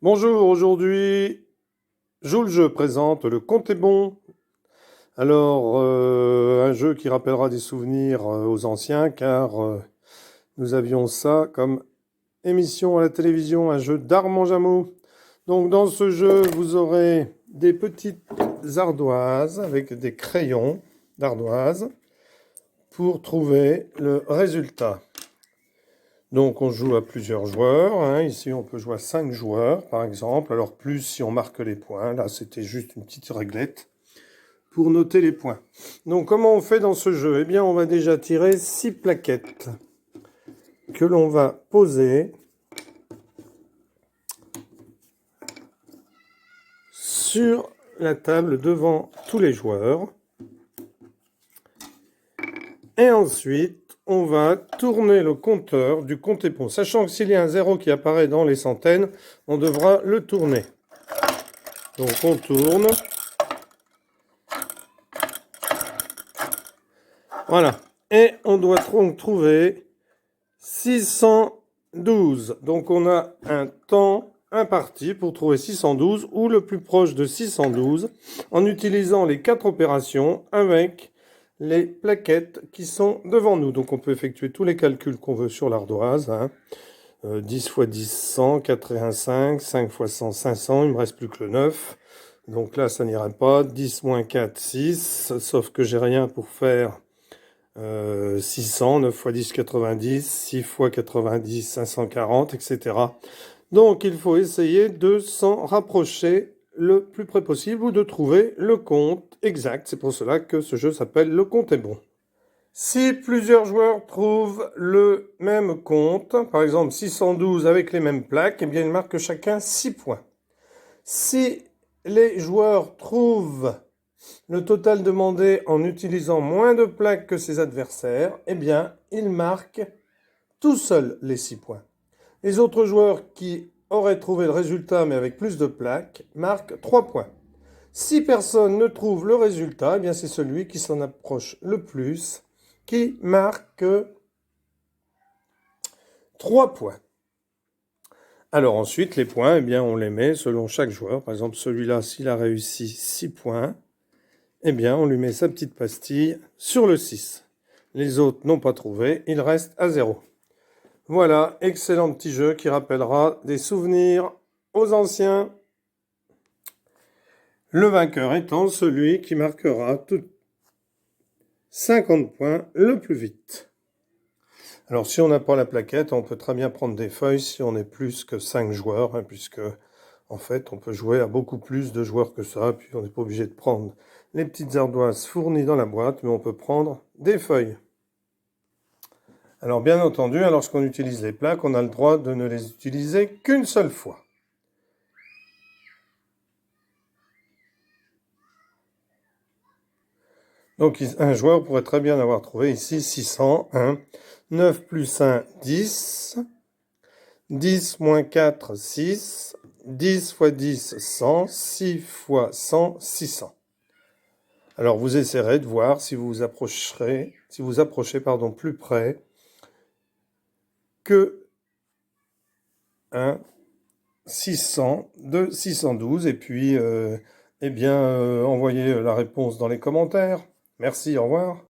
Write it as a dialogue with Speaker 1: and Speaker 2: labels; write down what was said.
Speaker 1: Bonjour, aujourd'hui, Joue le jeu présente Le Compte est bon. Alors, un jeu qui rappellera des souvenirs aux anciens, car nous avions ça comme émission à la télévision, un jeu d'Armand Jameau. Donc, dans ce jeu, vous aurez des petites ardoises avec des crayons d'ardoise pour trouver le résultat. Donc on joue à plusieurs joueurs, hein. Ici on peut jouer à 5 joueurs par exemple, alors plus si on marque les points, là c'était juste une petite réglette pour noter les points. Donc comment on fait dans ce jeu? Eh bien on va déjà tirer 6 plaquettes que l'on va poser sur la table devant tous les joueurs. Et ensuite, on va tourner le compteur du compte est bon. Sachant que s'il y a un 0 qui apparaît dans les centaines, on devra le tourner. Donc on tourne. Voilà. Et on doit donc trouver 612. Donc on a un temps imparti pour trouver 612 ou le plus proche de 612 en utilisant les 4 opérations avec les plaquettes qui sont devant nous. Donc on peut effectuer tous les calculs qu'on veut sur l'ardoise. 10 x 10, 100, 4 et 1, 5, 5 x 100, 500, il me reste plus que le 9. Donc là, ça n'ira pas. 10 moins 4, 6, sauf que j'ai rien pour faire 600, 9 x 10, 90, 6 x 90, 540, etc. Donc il faut essayer de s'en rapprocher le plus près possible ou de trouver le compte exact. C'est pour cela que ce jeu s'appelle Le Compte est bon. Si plusieurs joueurs trouvent le même compte, par exemple 612 avec les mêmes plaques, eh bien ils marquent chacun 6 points. Si les joueurs trouvent le total demandé en utilisant moins de plaques que ses adversaires, eh bien ils marquent tout seuls les 6 points. Les autres joueurs qui auraient trouvé le résultat mais avec plus de plaques marquent 3 points. Si personne ne trouve le résultat, eh bien c'est celui qui s'en approche le plus qui marque 3 points. Alors ensuite, les points, eh bien, on les met selon chaque joueur. Par exemple, celui-là, s'il a réussi 6 points, eh bien, on lui met sa petite pastille sur le 6. Les autres n'ont pas trouvé, il reste à 0. Voilà, excellent petit jeu qui rappellera des souvenirs aux anciens. Le vainqueur étant celui qui marquera 50 points le plus vite. Alors si on n'a pas la plaquette, on peut très bien prendre des feuilles si on est plus que 5 joueurs, hein, puisque en fait on peut jouer à beaucoup plus de joueurs que ça, puis on n'est pas obligé de prendre les petites ardoises fournies dans la boîte, mais on peut prendre des feuilles. Alors bien entendu, lorsqu'on utilise les plaques, on a le droit de ne les utiliser qu'une seule fois. Donc un joueur pourrait très bien avoir trouvé ici 601, 9 plus 1, 10, 10 moins 4, 6, 10 x 10, 100, 6 x 100, 600. Alors vous essayerez de voir si vous approchez plus près que un 600 de 612 et puis envoyez la réponse dans les commentaires. Merci, au revoir.